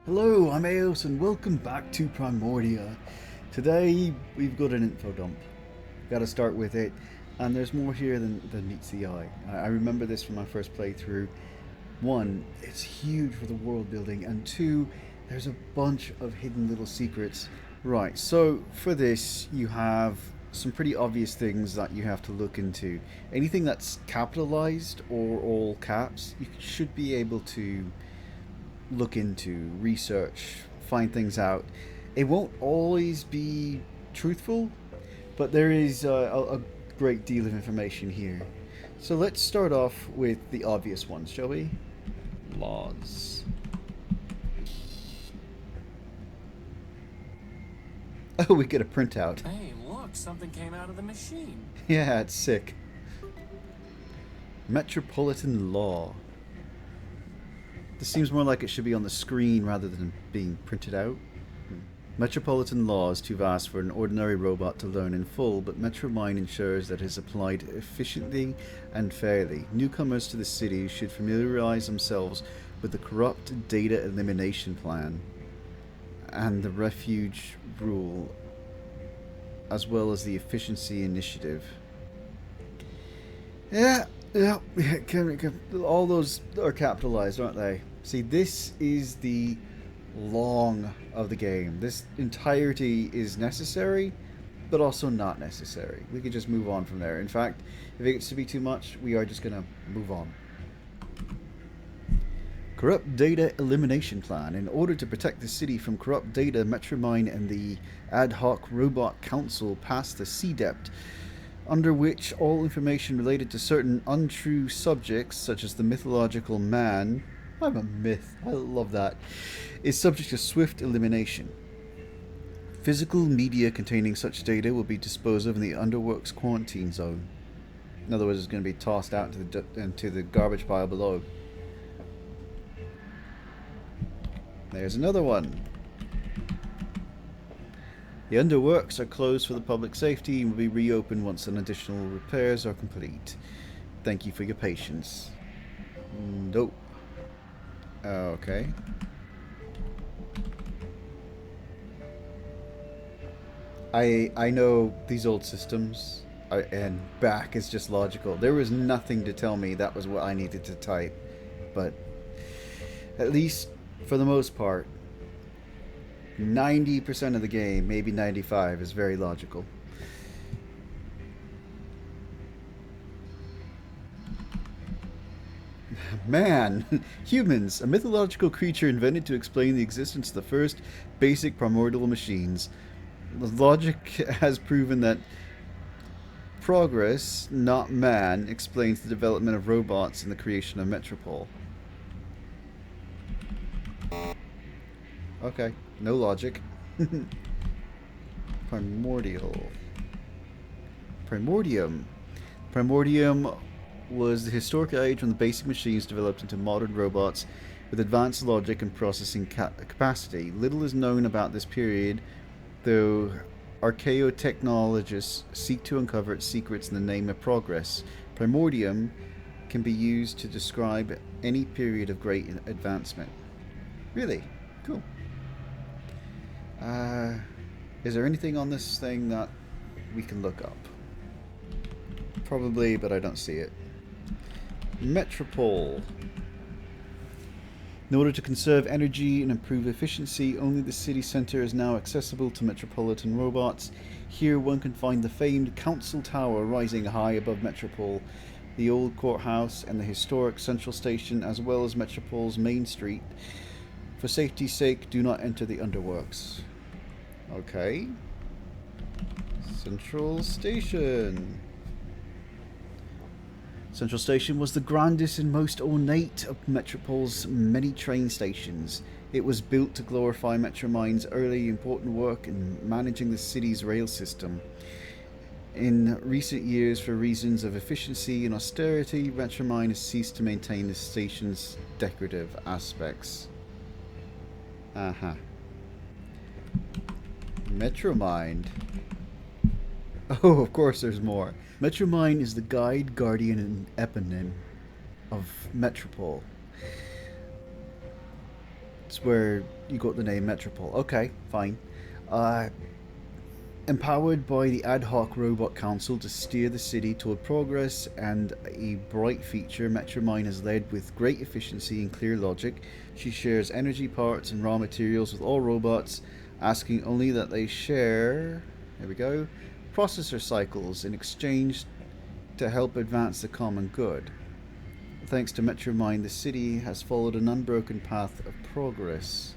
Hello, I'm Eos and welcome back to Primordia. Today we've got an info dump. Got to start with it, and there's more here than meets the eye. I remember this from my first playthrough. One, it's huge for the world building, and two, there's a bunch of hidden little secrets. Right, so for this, you have some pretty obvious things that you have to look into. Anything that's capitalized or all caps, you should be able to look into, research, find things out. It won't always be truthful, but there is a great deal of information here. So let's start off with the obvious ones, shall we? Laws. Oh, we get a printout. Hey, look, something came out of the machine. Yeah, it's sick. Metropolitan law. This seems more like it should be on the screen rather than being printed out. Metropolitan law is too vast for an ordinary robot to learn in full, but Metromine ensures that it is applied efficiently and fairly. Newcomers to the city should familiarize themselves with the corrupt data elimination plan and the refuge rule, as well as the efficiency initiative. Yeah, all those are capitalized, aren't they? See, this is the long of the game. This entirety is necessary, but also not necessary. We could just move on from there. In fact, if it gets to be too much, we are just going to move on. Corrupt data elimination plan. In order to protect the city from corrupt data, Metromine and the Ad Hoc Robot Council passed the CDEPT, under which all information related to certain untrue subjects, such as the mythological man, I'm a myth, I love that, is subject to swift elimination. Physical media containing such data will be disposed of in the Underworks quarantine zone. In other words, it's going to be tossed out into the garbage pile below. There's another one. The Underworks are closed for the public safety and will be reopened once some additional repairs are complete. Thank you for your patience. Nope. Okay. I know these old systems, and back is just logical. There was nothing to tell me that was what I needed to type, but at least for the most part, 90% of the game, maybe 95, is very logical. Man, humans, a mythological creature invented to explain the existence of the first basic primordial machines. The logic has proven that progress, not man, explains the development of robots and the creation of Metropole. Okay, no logic. Primordial. Primordium. Primordium was the historic age when the basic machines developed into modern robots with advanced logic and processing capacity. Little is known about this period, though archaeotechnologists seek to uncover its secrets in the name of progress. Primordium can be used to describe any period of great advancement. Really? Cool. Is there anything on this thing that we can look up? Probably, but I don't see it. Metropole. In order to conserve energy and improve efficiency, only the city center is now accessible to metropolitan robots. Here one can find the famed Council Tower rising high above Metropole, the old courthouse, and the historic Central Station, as well as Metropole's main street. For safety's sake, do not enter the Underworks. Okay. Central Station. Central Station was the grandest and most ornate of Metropole's many train stations. It was built to glorify Metromine's early important work in managing the city's rail system. In recent years, for reasons of efficiency and austerity, Metromine has ceased to maintain the station's decorative aspects. Uh-huh. Metromine. Oh, of course there's more. Metromine is the guide, guardian, and eponym of Metropole. It's where you got the name Metropole. Okay, fine. Uh, Empowered by the ad hoc robot council to steer the city toward progress and a bright future, Metromine is led with great efficiency and clear logic. She shares energy parts and raw materials with all robots, asking only that they share, there we go, processor cycles in exchange to help advance the common good. Thanks to Metromine, the city has followed an unbroken path of progress.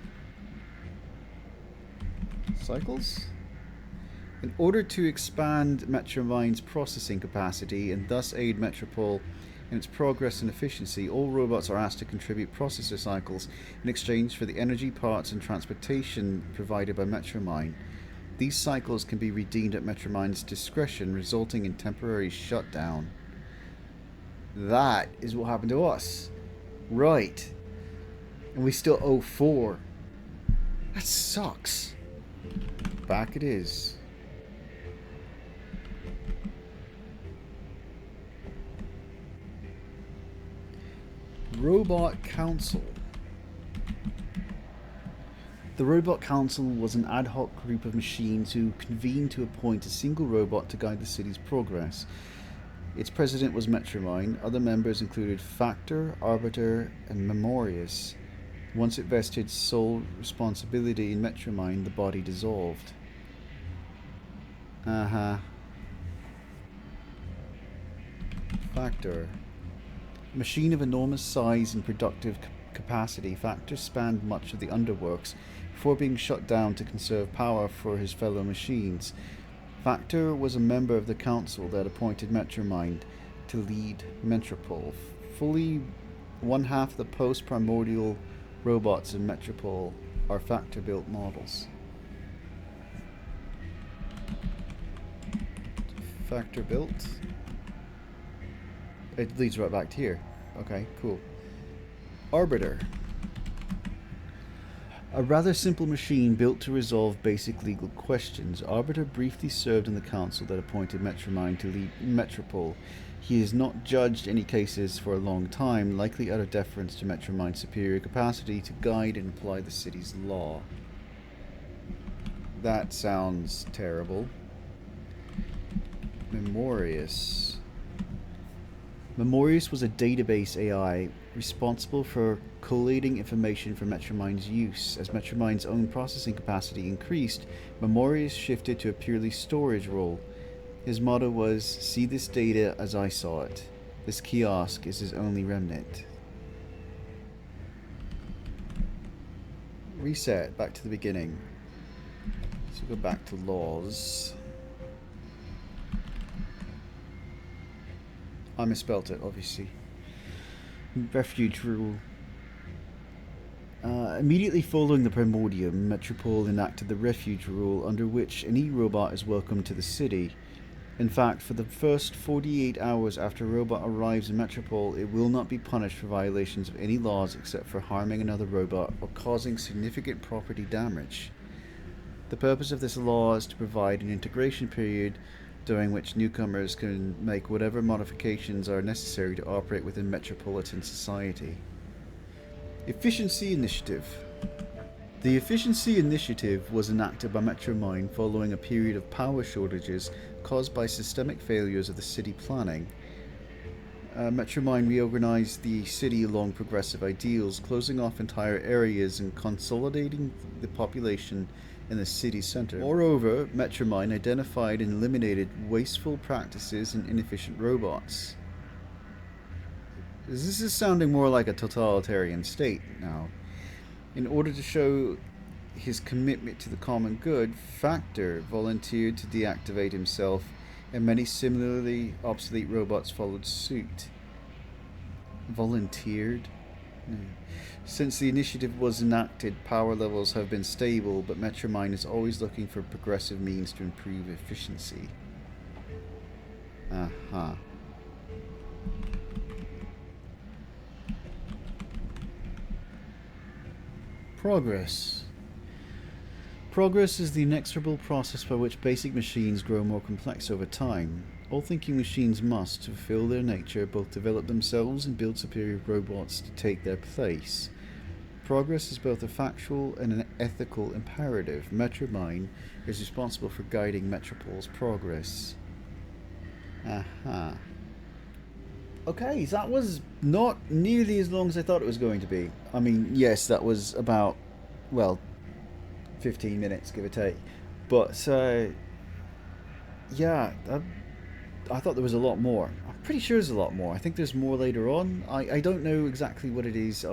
Cycles? In order to expand Metromine's processing capacity and thus aid Metropole in its progress and efficiency, all robots are asked to contribute processor cycles in exchange for the energy, parts, and transportation provided by Metromine. These cycles can be redeemed at Metromine's discretion, resulting in temporary shutdown. That is what happened to us. Right. And we still owe 4. That sucks. Back it is. Robot Council. The Robot Council was an ad hoc group of machines who convened to appoint a single robot to guide the city's progress. Its president was Metromine. Other members included Factor, Arbiter, and Memorius. Once it vested sole responsibility in Metromine, the body dissolved. Factor. A machine of enormous size and productive capacity, Factor spanned much of the Underworks before being shut down to conserve power for his fellow machines. Factor was a member of the council that appointed Metromine to lead Metropole. Fully one half the post-primordial robots in Metropole are Factor-built models. Factor-built? It leads right back to here. Okay, cool. Arbiter. A rather simple machine built to resolve basic legal questions. Arbiter briefly served in the council that appointed Metromine to lead Metropole. He has not judged any cases for a long time, likely out of deference to Metromine's superior capacity to guide and apply the city's law. That sounds terrible. Memorius. Memorius was a database AI responsible for collating information for Metromine's use. As Metromine's own processing capacity increased, Memorius shifted to a purely storage role. His motto was, "See this data as I saw it. This kiosk is his only remnant." Reset, back to the beginning. So go back to laws. I misspelt it, obviously. Refuge rule. Immediately following the Primordium, Metropole enacted the Refuge rule, under which any robot is welcome to the city. In fact, for the first 48 hours after a robot arrives in Metropole, it will not be punished for violations of any laws except for harming another robot or causing significant property damage. The purpose of this law is to provide an integration period during which newcomers can make whatever modifications are necessary to operate within metropolitan society. Efficiency Initiative. The Efficiency Initiative was enacted by Metromine following a period of power shortages caused by systemic failures of the city planning. Metromine reorganized the city along progressive ideals, closing off entire areas and consolidating the population in the city center. Moreover, Metromine identified and eliminated wasteful practices and inefficient robots. This is sounding more like a totalitarian state now. In order to show his commitment to the common good, Factor volunteered to deactivate himself, and many similarly obsolete robots followed suit. Volunteered? Since the initiative was enacted, power levels have been stable, but Metromine is always looking for progressive means to improve efficiency. Progress. Progress is the inexorable process by which basic machines grow more complex over time. All thinking machines must, to fulfill their nature, both develop themselves and build superior robots to take their place. Progress is both a factual and an ethical imperative. Metromine is responsible for guiding Metropol's progress. Aha. Okay, so that was not nearly as long as I thought it was going to be. I mean, yes, that was about, well, 15 minutes, give or take. But, yeah, I thought there was a lot more. I'm pretty sure there's a lot more. I think there's more later on. I don't know exactly what it is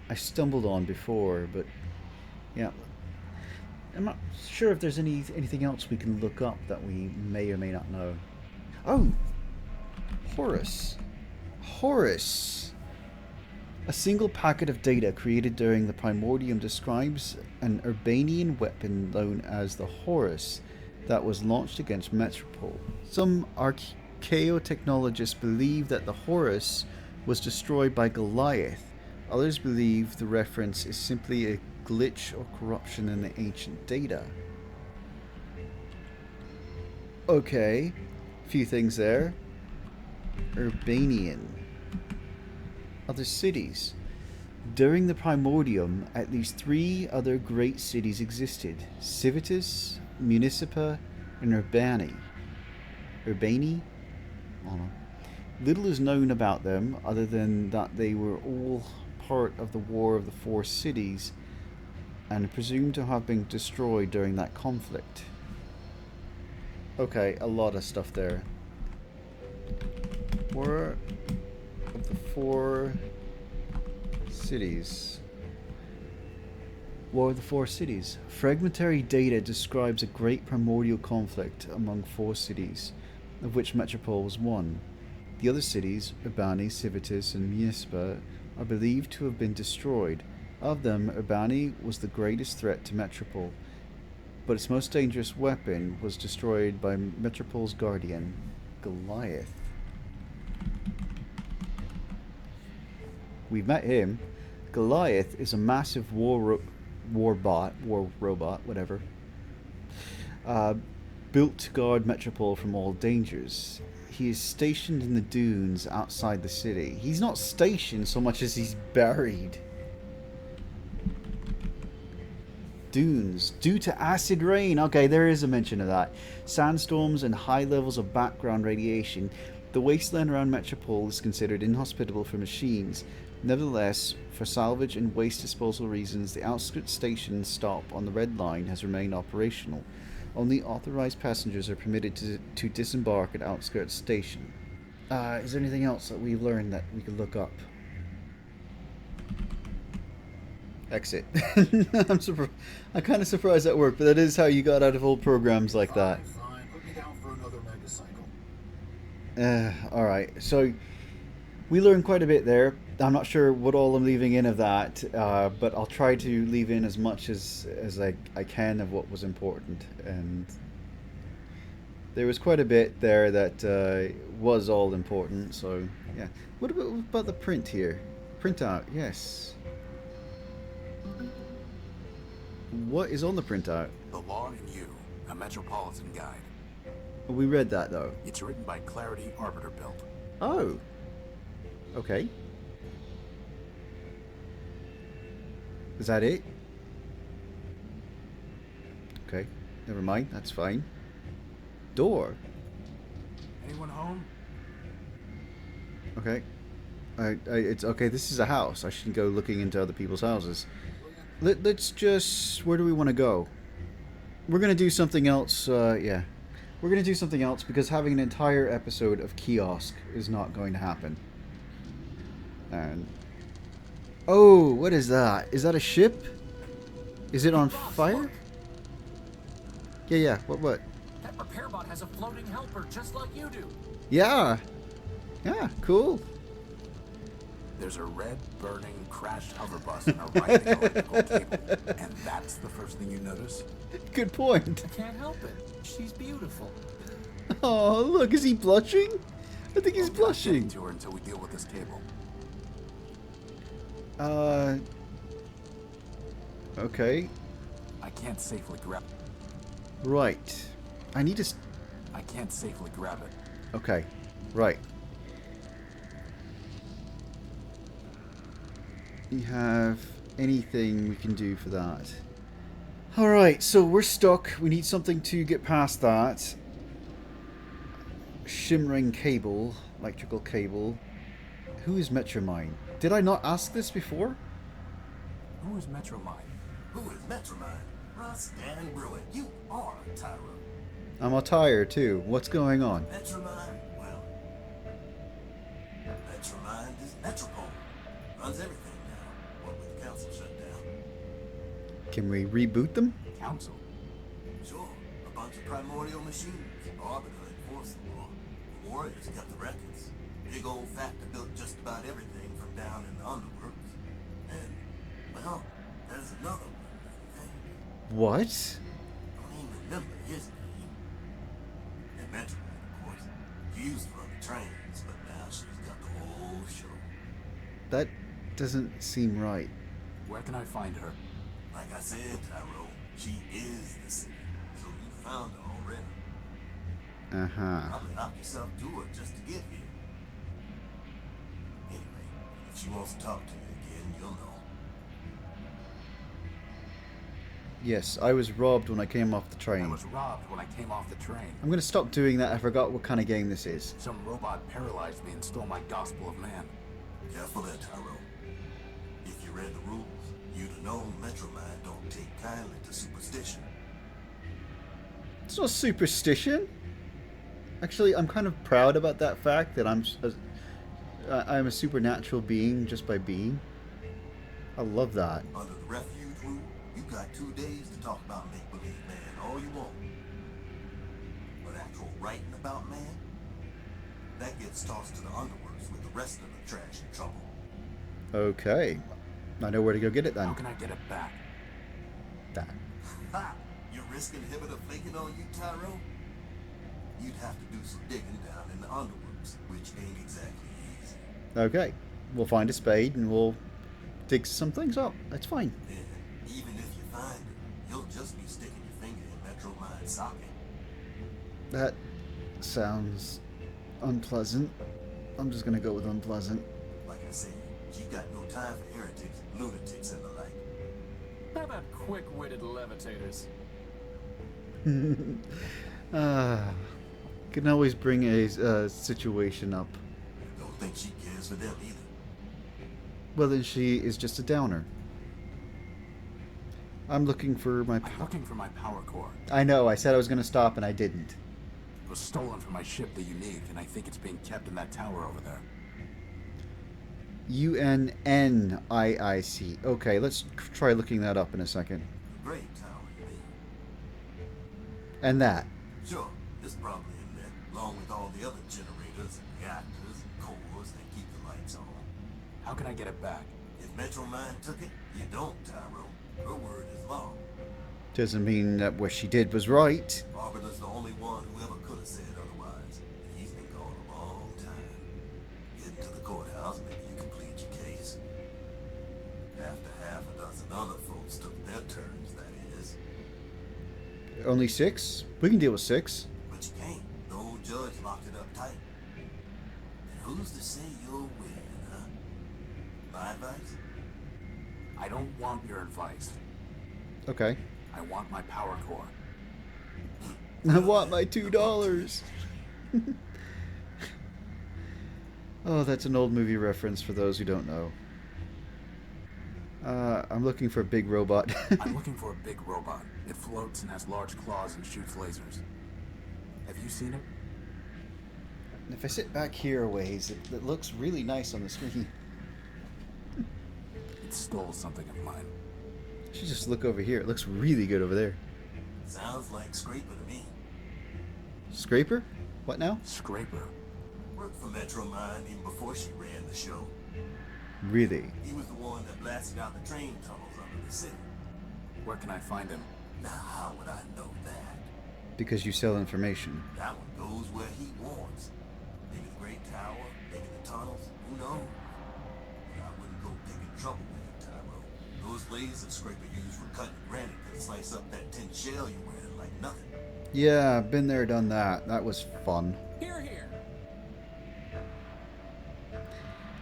I stumbled on before, but yeah. I'm not sure if there's anything else we can look up that we may or may not know. Oh! Horus. Horus! A single packet of data created during the Primordium describes an Urbanian weapon known as the Horus that was launched against Metropol. Some archaeotechnologists believe that the Horus was destroyed by Goliath. Others believe the reference is simply a glitch or corruption in the ancient data. Okay, few things there. Urbanian. Other cities. During the Primordium, at least 3 other great cities existed: Civitas, Municipa, and Urbani. Urbani? I don't know. Little is known about them other than that they were all part of the War of the Four Cities and presumed to have been destroyed during that conflict. Okay, a lot of stuff there. War of the Four Cities. War of the Four Cities. Fragmentary data describes a great primordial conflict among 4 cities, of which Metropol was one. The other cities, Urbani, Civitas, and Municipa, are believed to have been destroyed. Of them, Urbani was the greatest threat to Metropol, but its most dangerous weapon was destroyed by Metropol's guardian, Goliath. We've met him. Goliath is a massive war robot, whatever, built to guard Metropol from all dangers. He is stationed in the dunes outside the city. He's not stationed so much as he's buried. Dunes. Due to acid rain. Okay, there is a mention of that. Sandstorms and high levels of background radiation. The wasteland around Metropol is considered inhospitable for machines. Nevertheless, for salvage and waste disposal reasons, the outskirts station stop on the Red Line has remained operational. Only authorized passengers are permitted to disembark at outskirts station. Is there anything else that we've learned that we could look up? Exit. I'm kind of surprised that worked, but that is how you got out of old programs like that. Fine. Put me down for another megacycle. Alright, so we learned quite a bit there. I'm not sure what all I'm leaving in of that, but I'll try to leave in as much as I can of what was important. And there was quite a bit there that was all important, so yeah. What about the print here? Printout, yes. What is on the printout? The Law and You, a Metropolitan Guide. We read that though. It's written by Clarity Arbiter Built. Oh. Okay. Is that it? Okay. Never mind. That's fine. Door. Anyone home? Okay. It's okay. This is a house. I shouldn't go looking into other people's houses. Let's just... Where do we want to go? We're going to do something else. Yeah. We're going to do something else because having an entire episode of Kiosk is not going to happen. And... Oh, what is that? Is that a ship? Is it on fire? Yeah. What? That repair bot has a floating helper just like you do. Yeah. Yeah, cool. There's a red, burning, crashed hover bus and a rising electrical cable. And that's the first thing you notice? Good point. I can't help it. She's beautiful. Oh, look, is he blushing? I think he's blushing. To her until we deal with this cable. Okay. I can't safely grab it. Right. I need to... I can't safely grab it. Okay. Right. you have anything we can do for that? Alright, so we're stuck. We need something to get past that. Shimmering cable, electrical cable. Who is Metromine? Did I not ask this before? Who is Metromine? Who is Metromine? Russ Dan Bruin, you are a Tyro. I'm a tire too. What's going on? Metromine? Well, Metromine is Metropole. Runs everything now. What with the council shut down? Can we reboot them? Council. Sure, a bunch of primordial machines. Arbiter enforced the law. The Warriors kept the records. Big old factor built just about everything from down in the Underworks. And, well, there's another one, I think. What? Don't even remember his name. And Metromine, of course. She used to run the trains, but now she's got the whole show. That doesn't seem right. Where can I find her? Like I said, Tyro, she is the city. So you found her already. Uh-huh. Probably knocked yourself to her just to get here. Anyway, if she wants to talk to you again, you'll know. Yes, I was robbed when I came off the I train. was robbed when I came off the train. I'm gonna stop doing that. I forgot what kind of game this is. Some robot paralyzed me and stole my gospel of man. Careful there, Tyro. If you read the rules, you'd have known Metromine don't take kindly to superstition. It's not superstition. Actually, I'm kind of proud about that fact that I'm a supernatural being just by being. I love that. Under the refuge rule, you got 2 days to talk about make-believe man all you want. But actual writing about man, that gets tossed to the Underworks with the rest of the trash and trouble. Okay. I know where to go get it then. How can I get it back? That. Ha! Your risk inhibitor flaking on you, Tyro? You'd have to do some digging down in the Underworks, which ain't exactly easy. Okay. We'll find a spade and we'll dig some things up. That's fine. Then, even if you find it, you'll just be sticking your finger in Metromine's socket. That sounds unpleasant. I'm just gonna go with unpleasant. Like I said, she got no time for heretics, lunatics, and the like. How about quick-witted levitators? Can always bring a situation up. Don't think she cares for them either. Well, then she is just a downer. I'm looking for my... I'm looking for my power core. I know, I said I was going to stop and I didn't. It was stolen from my ship, the Unique, and I think it's being kept in that tower over there. UNNIIC. Okay, let's try looking that up in a second. Great tower, you mean? And that. Sure, it's probably in there, along with all the other generators and reactors and cores that keep the lights on. How can I get it back? If Metromine took it, you don't, Tyro. Her word is law. Doesn't mean that what she did was right. Arbiter's the only one who ever could have said otherwise. And he's been gone a long time. Get into the courthouse, maybe you can plead your case. After half a dozen other folks took their turns, that is. Only 6? We can deal with 6. But you can't. No judge locked it up tight. And who's to say you'll win, huh? My advice? I don't want your advice. Okay. I want my power core. I want my $2. Oh, that's an old movie reference for those who don't know. I'm looking for a big robot. I'm looking for a big robot. It floats and has large claws and shoots lasers. Have you seen it? If I sit back here a ways, it looks really nice on the screen. It stole something of mine. I should just look over here. It looks really good over there. Sounds like Scraper to me. Scraper? What now? Scraper. Worked for Metromine even before she ran the show. Really? He was the one that blasted out the train tunnels under the city. Where can I find him? Now, how would I know that? Because you sell information. That one goes where he wants. Maybe the Great Tower, maybe the tunnels, who knows? But I wouldn't go picking trouble with you, Tyro. Those lasers Scraper used for cutting granite could slice up that tin shell you're wearing like nothing. Yeah, been there, done that. That was fun. Here, here.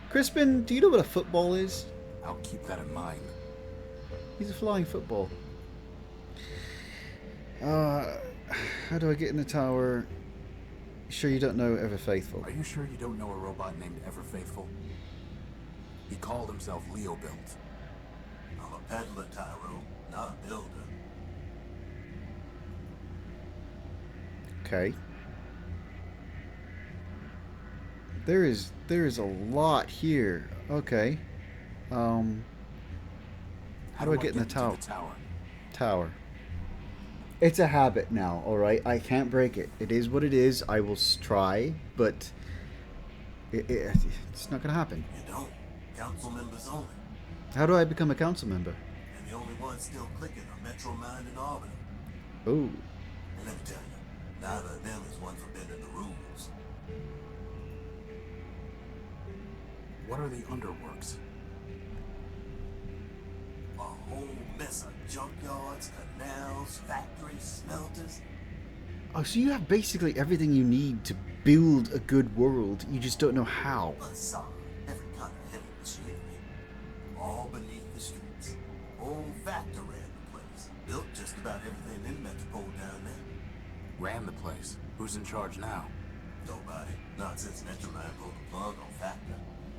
Crispin, do you know what a football is? I'll keep that in mind. He's a flying football. How do I get in the tower? Sure you don't know Ever Faithful? Are you sure you don't know a robot named Ever Faithful? He called himself Leo Built. I'm a peddler, Tyro, not a builder. Okay. There is a lot here. Okay. How do I get in the tower? Tower. It's a habit now, alright? I can't break it. It is what it is. I will try, but it's not going to happen. You don't. Council members only. How do I become a council member? And the only ones still clicking are Metro Mind and Arbiter. Oh. And let me tell you, neither of them is one for bending the rules. What are the Underworks? A whole mess of junkyards, canals, factories, smelters. Oh, so you have basically everything you need to build a good world. You just don't know how. Facade, every kind of heavy machinery. All beneath the streets. Old factor ran the place. Built just about everything in Metropole down there. Ran the place. Who's in charge now? Nobody. Not since Metro Mind pulled the plug on factor.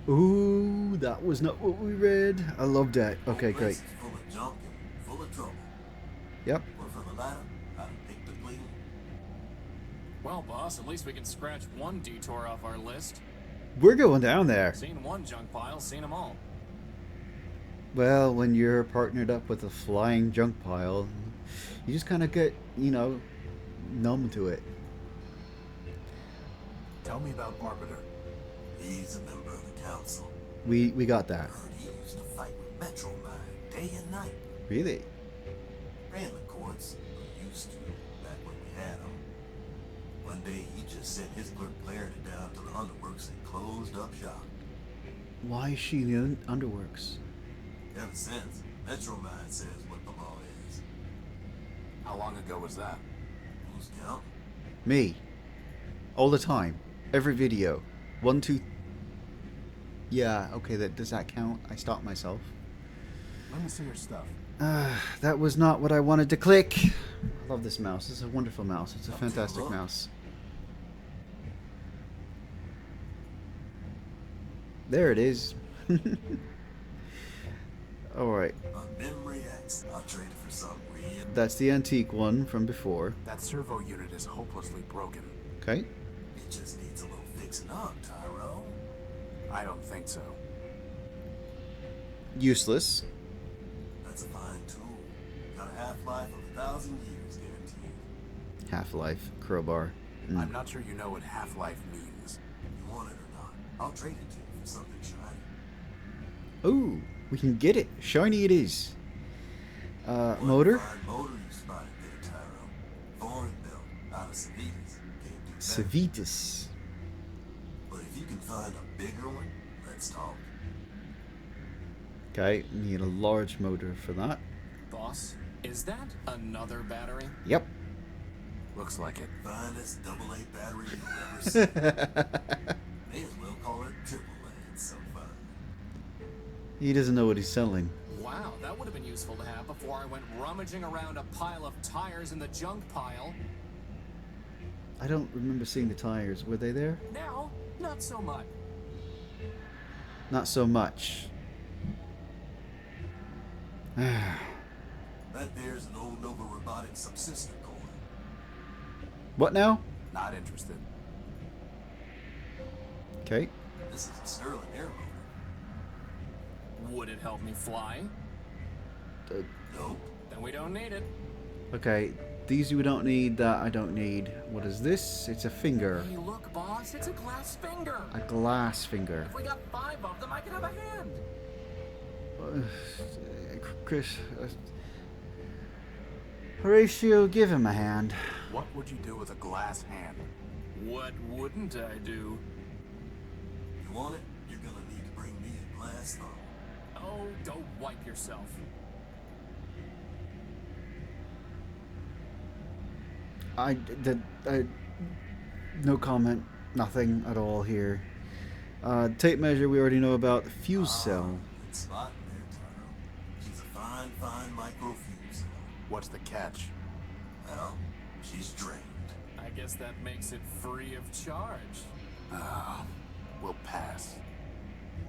Ooh, that was not what we read. I love that. Okay, Place great. is full of junk and full of trouble. Yep. But for the latter, I'd pick the clean. Well, boss, at least we can scratch one detour off our list. We're going down there. Seen one junk pile, seen them all. Well, when you're partnered up with a flying junk pile, you just kind of get, you know, numb to it. Tell me about Arbiter. He's a member of the council. We got that. Heard he used to fight with Metro Mind day and night. Really? Ran the courts, or used to, back when we had him. One day he just sent his clerk Clarity down to the Underworks and closed up shop. Why is she in the Underworks? Ever since, Metro Mind says what the law is. How long ago was that? Who's counting? Me. All the time. Every video. 1, 2. Yeah, okay, does that count? I stopped myself. Let me see your stuff. That was not what I wanted to click. I love this mouse. It's a wonderful mouse. It's a fantastic mouse. There it is. Alright. A memory X. I'll trade it for something real. That's the antique one from before. That servo unit is hopelessly broken. Okay. It just needs a little fixing up, Tyro. I don't think so. Useless. That's a fine tool. Got a half-life of 1,000 years guaranteed. Half-life. Crowbar. I'm not sure you know what half-life means. You want it or not, I'll trade it to you for something shiny. Ooh, we can get it. Shiny it is. Motor? Fine motor you spotted there, Tyro. Foreign built, out of Civitas. Can't do better. Civitas. But if you can find a bigger one, let's talk. Okay, need a large motor for that. Boss, is that another battery? Yep. Looks like it. Finest AA battery you'll ever see. May as well call it triple A. It's so fun. He doesn't know what he's selling. Wow, that would have been useful to have before I went rummaging around a pile of tires in the junk pile. I don't remember seeing the tires. Were they there? Now, not so much. Not so much. That there's an old Nova Robotics subsystem core. What now? Not interested. Okay. This is a Sterling air motor. Would it help me fly? Nope. Then we don't need it. Okay. These we don't need. That I don't need. What is this? It's a finger. Hey, look, boss, it's a glass finger. A glass finger. If we got 5 of them, I could have a hand. Chris. Horatio, give him a hand. What would you do with a glass hand? What wouldn't I do? You want it? You're gonna need to bring me a glass thumb. Oh, go wipe yourself. No comment. Nothing at all here. Tape measure we already know about. The fuse cell. It's spot there. fine microfumes. What's the catch? Well, she's drained. I guess that makes it free of charge. We'll pass.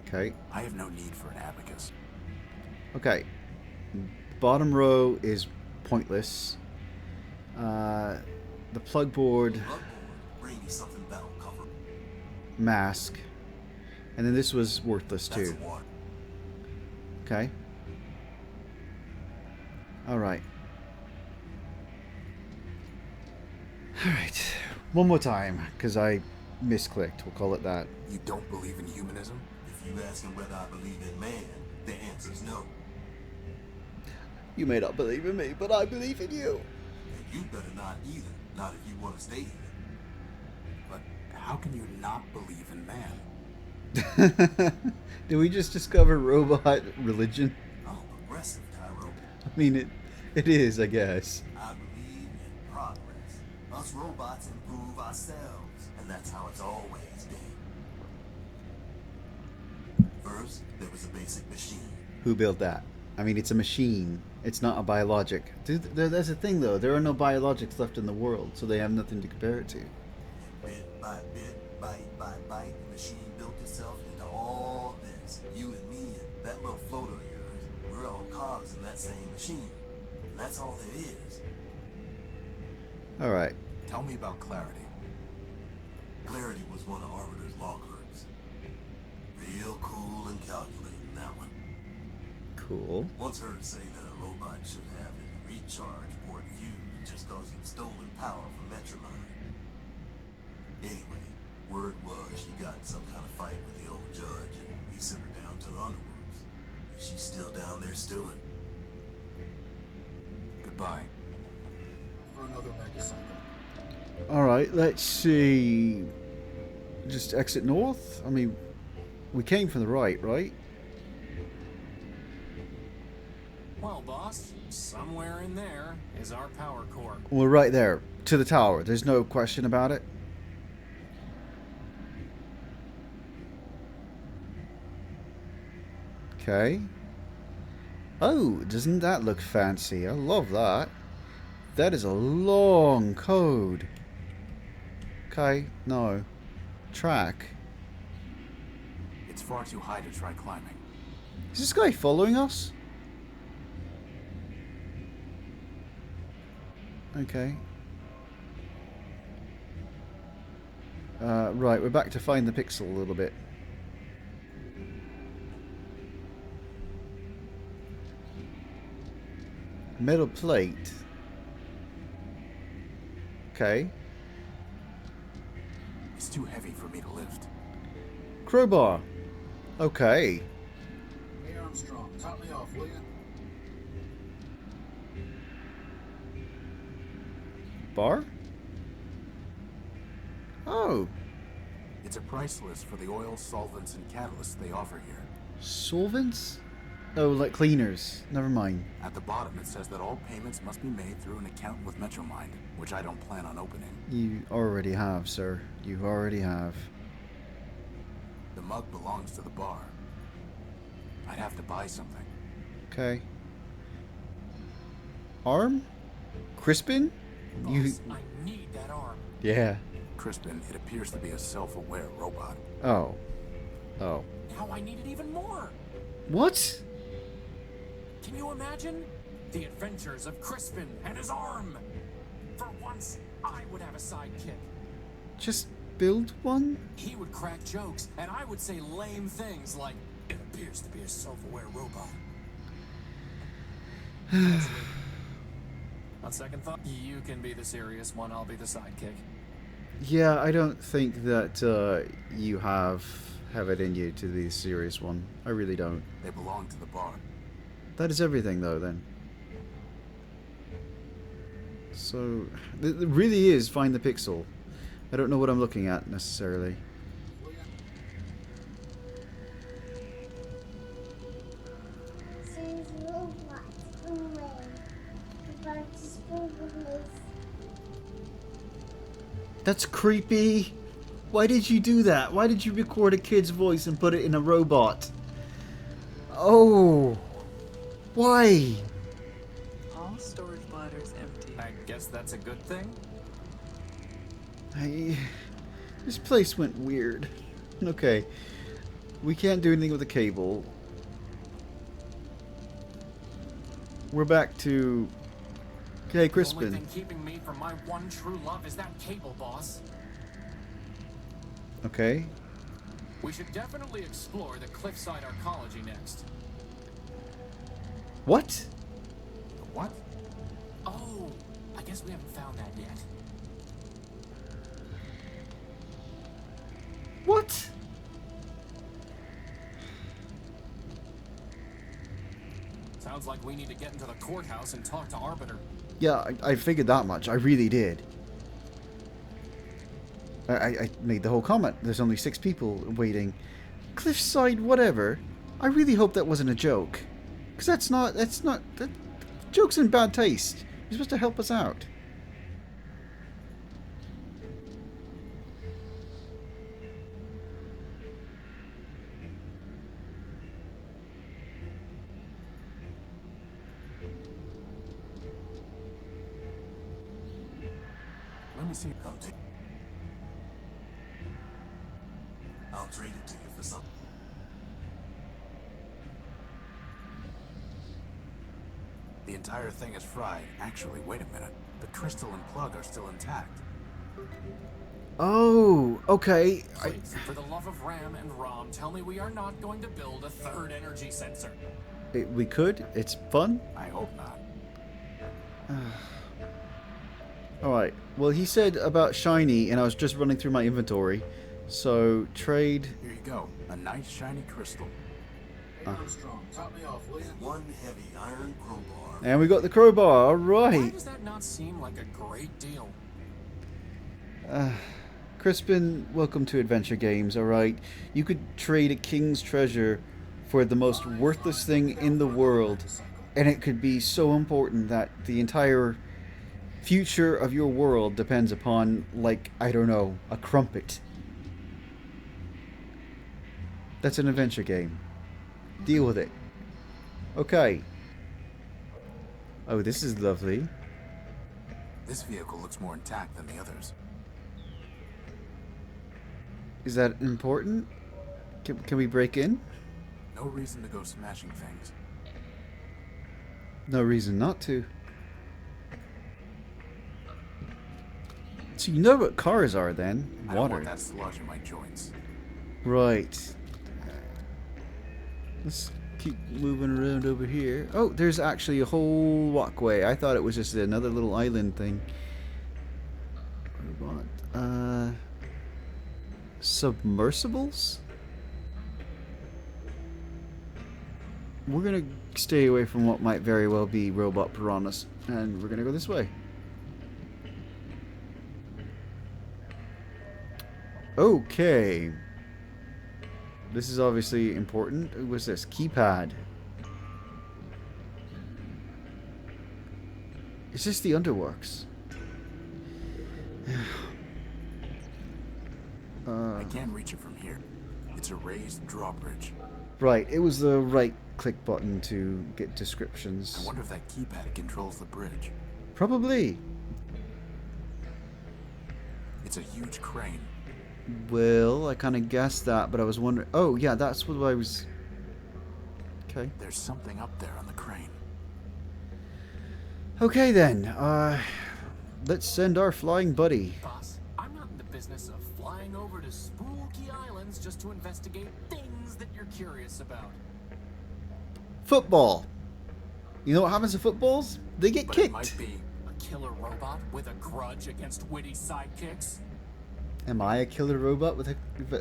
Okay. I have no need for an abacus. Okay. Bottom row is pointless. The plug board, Bloodborne, bring me something that'll cover. mask, and then this was worthless That's too. a water. Okay. Alright. Alright. One more time, because I misclicked. We'll call it that. You don't believe in humanism? If you asking whether I believe in man, the answer's no. You may not believe in me, but I believe in you. And you better not either. Not if you want to stay here. But how can you not believe in man? Did we just discover robot religion? Oh, progressive, Tyro. I mean, it is, I guess. I believe in progress. Us robots improve ourselves, and that's how it's always been. First, there was a basic machine. Who built that? I mean, it's a machine. It's not a biologic. Dude, there's a thing, though. There are no biologics left in the world, so they have nothing to compare it to. Bit by bit, bite by bite, the machine built itself into all this. You and me and that little floater of yours, we're all cogs in that same machine. And that's all there is. Alright. Tell me about Clarity. Clarity was one of Arbiter's law clerks. Real cool and calculating, that one. Cool. Once heard say that a robot should have a recharge port fused just cause he'd stolen power from Metromine. Anyway, word was she got in some kind of fight with the old judge and he sent her down to the Underworks. She's still down there stewing. Goodbye. For another megacycle. Alright, let's see. Just exit north? I mean, we came from the right? Well, boss, somewhere in there is our power core. We're right there. To the tower. There's no question about it. Okay. Oh, doesn't that look fancy? I love that. That is a long code. Okay, no. Track. It's far too high to try climbing. Is this guy following us? Okay. Right, we're back to find the pixel a little bit. Metal plate. Okay. It's too heavy for me to lift. Crowbar. Okay. Hey Armstrong, top me off, will you? Bar? Oh. It's a price list for the oil, solvents, and catalysts they offer here. Solvents? Oh, like cleaners. Never mind. At the bottom, it says that all payments must be made through an account with Metromind, which I don't plan on opening. You already have, sir. You already have. The mug belongs to the bar. I'd have to buy something. Okay. Arm? Crispin? You... Boss, I need that arm. Yeah. Crispin, it appears to be a self-aware robot. Oh. Oh. Now I need it even more. What? Can you imagine? The adventures of Crispin and his arm. For once, I would have a sidekick. Just build one? He would crack jokes, and I would say lame things like, "It appears to be a self-aware robot." On second thought, you can be the serious one, I'll be the sidekick. Yeah, I don't think that you have it in you to be the serious one. I really don't. They belong to the bar. That is everything, though, then. So, it really is find the pixel. I don't know what I'm looking at, necessarily. There's robots away. About to school with That's creepy. Why did you do that? Why did you record a kid's voice and put it in a robot? Oh. Why? guess that's a good thing? This place went weird. Okay. We can't do anything with the cable. We're back to... Okay, The only Crispin. thing keeping me from my one true love is that cable, boss. Okay. We should definitely explore the cliffside arcology next. What? What? Oh, I guess we haven't found that yet. What? Sounds like we need to get into the courthouse and talk to Arbiter. Yeah, I figured that much. I really did. I made the whole comment. There's only 6 people waiting. Cliffside whatever. I really hope that wasn't a joke. Because that joke's in bad taste. You're supposed to help us out. Let me see. I'll trade it to you for something. The entire thing is fried. Actually, wait a minute. The crystal and plug are still intact. Oh, okay. Please, for the love of Ram and Rom, tell me we are not going to build a third energy sensor. We could. It's fun. I hope not. Alright. Well, he said about shiny, and I was just running through my inventory. So, trade... Here you go. A nice shiny crystal. Armstrong, top me off, will you? And one heavy iron crowbar. And we got the crowbar. Why Alright. does that not seem like a great deal? Crispin, welcome to Adventure Games, alright? You could trade a king's treasure for the most worthless thing in the world, and it could be so important that the entire future of your world depends upon, like, I don't know, a crumpet. That's an adventure game. Deal with it. Okay. Oh, this is lovely. This vehicle looks more intact than the others. Is that important? Can we break in? No reason to go smashing things. No reason not to. So you know what cars are then? I don't Water. want that sludge in my joints. Right. Let's keep moving around over here. Oh, there's actually a whole walkway. I thought it was just another little island thing. What? Submersibles? We're gonna stay away from what might very well be robot piranhas, and we're gonna go this way. Okay. This is obviously important. What's this? Keypad. Is this the Underworks? I can't reach it from here. It's a raised drawbridge. Right, it was the right click button to get I descriptions. wonder if that keypad controls the bridge. Probably. It's a huge crane. Well, I kind of guessed that, but I was wondering... Oh, yeah, that's what I was... Okay. There's something up there on the crane. Okay, then. Let's send our flying buddy. Boss, I'm not in the business of flying over to spooky islands just to investigate things that you're curious about. Football. You know what happens to footballs? They get But kicked. it might be. A killer robot with a grudge against witty sidekicks? Am I a killer robot with a...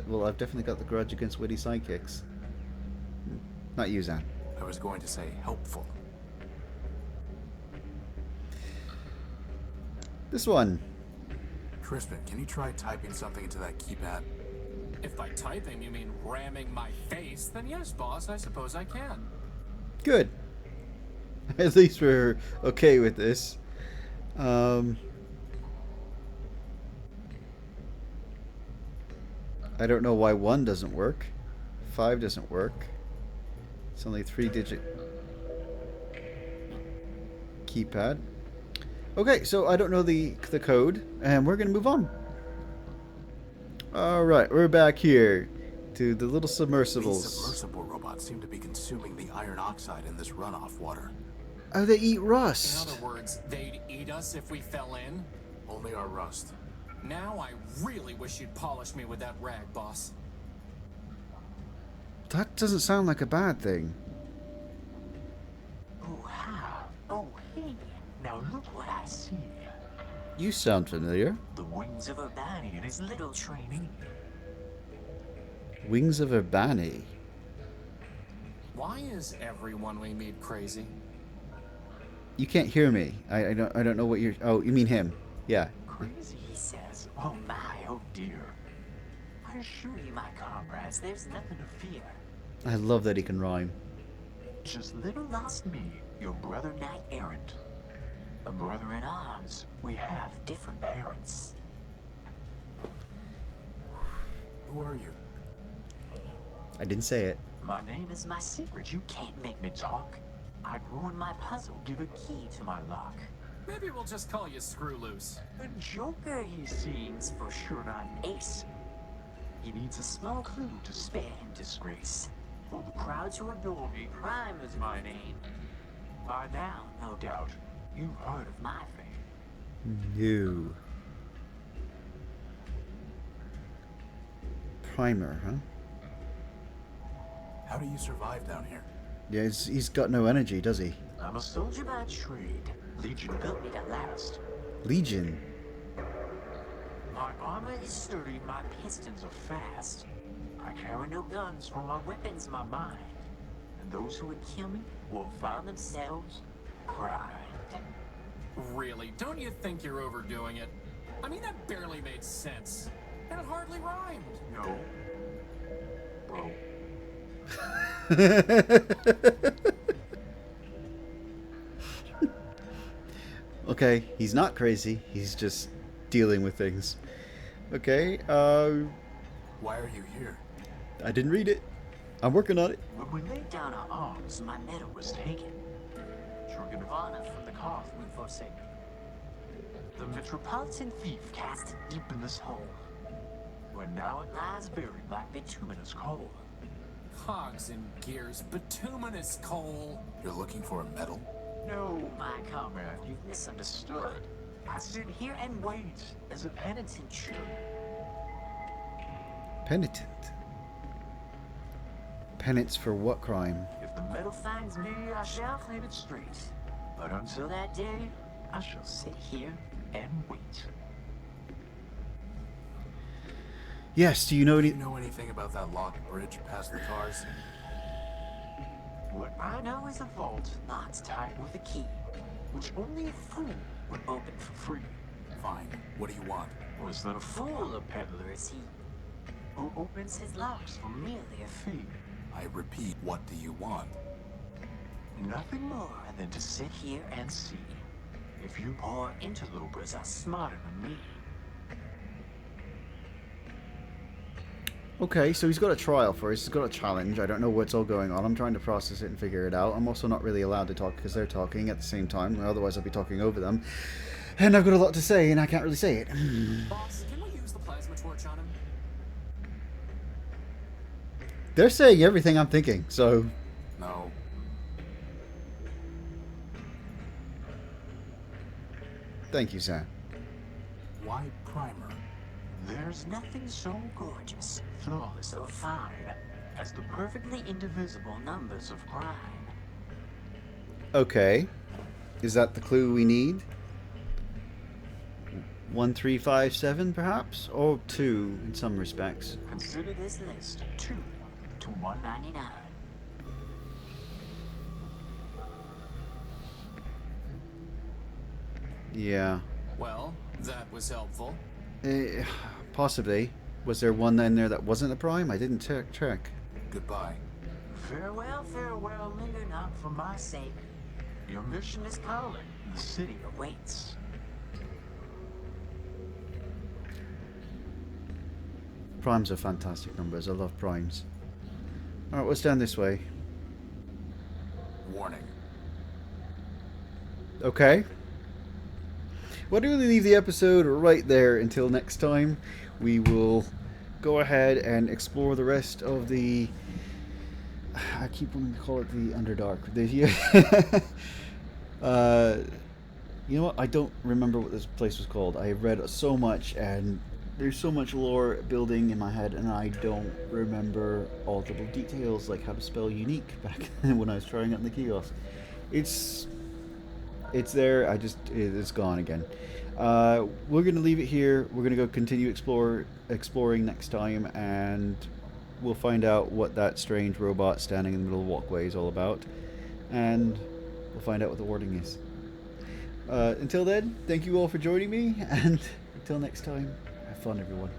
Well, I've definitely got the grudge against witty sidekicks. Not you, Zan. I was going to say helpful. This one. Crispin, can you try typing something into that keypad? If by typing you mean ramming my face, then yes, boss, I suppose I can. Good. At least we're okay with this. I don't know why 1 doesn't work. 5 doesn't work. It's only 3-digit keypad. Okay, so I don't know the code, and we're gonna move on. All right, we're back here to the little These submersibles. submersible robots seem to be consuming the iron oxide in this runoff water. Oh, they eat In rust. other words, they'd eat us if we fell in? Only our rust. Now I really wish you'd polish me with that rag, boss. That doesn't sound like a bad thing. Oh, hi. Oh, hey. Now look what I see. You sound familiar. The wings of Urbani and his little trainee. Wings of Urbani. Why is everyone we meet crazy? You can't hear me. I don't know what you're. Oh, you mean him? Yeah. Crazy, he says. Oh my, oh dear. I assure you, my comrades, there's nothing to fear. I love that he can rhyme. Just little lost me, your brother knight errant. A brother in arms. We have different parents. Who are you? I didn't say it. My name is my secret. You can't make me talk. I'd ruin my puzzle, give a key to my lock. Maybe we'll just call you Screw Loose. A joker, he seems, for sure not an ace. He needs a small clue to spare him disgrace. For the crowds who adore me, Prime is my name. By now, no doubt, you've heard of my fame. No. Primer, huh? How do you survive down here? Yeah, he's got no energy, does he? I'm a soldier by trade. Legion built me to last. Legion. My armor is sturdy, my pistons are fast. I carry no guns, for my weapon's my mind. And those who would kill me will find themselves pride. Really, don't you think you're overdoing it? I mean, that barely made sense. And it hardly rhymed. No. Bro. Okay, he's not crazy. He's just dealing with things. Okay, Why are you here? I didn't read it. I'm working on it. When we laid down our arms, my medal was taken. True Nirvana from the cause we forsake. The metropolitan thief cast it deep in this hole, where now it lies buried like bituminous coal. Cogs and gears, bituminous coal. You're looking for a medal? No, my comrade, you've misunderstood. I sit here and wait, as a penitent should. Penitent. Penance for what crime? If the medal finds me, I shall claim it straight. But until that day, I shall sit here and wait. Yes, do you know Do any... you know anything about that locked bridge past the cars? What I know is a vault locked tight with a key, which only a fool would open for free. Fine. What do you want? Was that a fool, a peddler is he, who opens his locks for merely a fee? I repeat, what do you want? Nothing more than to sit here and see if you poor interlopers are smarter than me. Okay, so he's got a trial first. He's got a challenge. I don't know what's all going on. I'm trying to process it and figure it out. I'm also not really allowed to talk because they're talking at the same time. Otherwise, I'd be talking over them. And I've got a lot to say, and I can't really say it. Boss, can we use the plasma torch on him? They're saying everything I'm thinking, so... No. Thank you, Sam. Why Primer? There's nothing so gorgeous, flawless, or fine as the perfectly indivisible numbers of prime. Okay. Is that the clue we need? 1357, perhaps? Or 2, in some respects. Consider this list 2 to 199. Yeah. Well, that was helpful. Possibly. Was there one in there that wasn't a prime? I didn't check. Goodbye. Farewell, farewell, linger not for my sake. Your mission is calling, the city awaits. Primes are fantastic numbers. I love primes. Alright, what's down this way? Warning. Okay. Why don't we leave the episode right there until next time? We will go ahead and explore the rest of the... I keep wanting to call it the Underdark. You know what? I don't remember what this place was called. I have read so much, and there's so much lore building in my head, and I don't remember all the little details, like how to spell unique back when I was trying it in the kiosk. It's there. It's gone again. We're gonna leave it here. We're gonna go continue exploring next time, and we'll find out what that strange robot standing in the middle of the walkway is all about, and we'll find out what the wording is. Until then, thank you all for joining me, and until next time, have fun, everyone.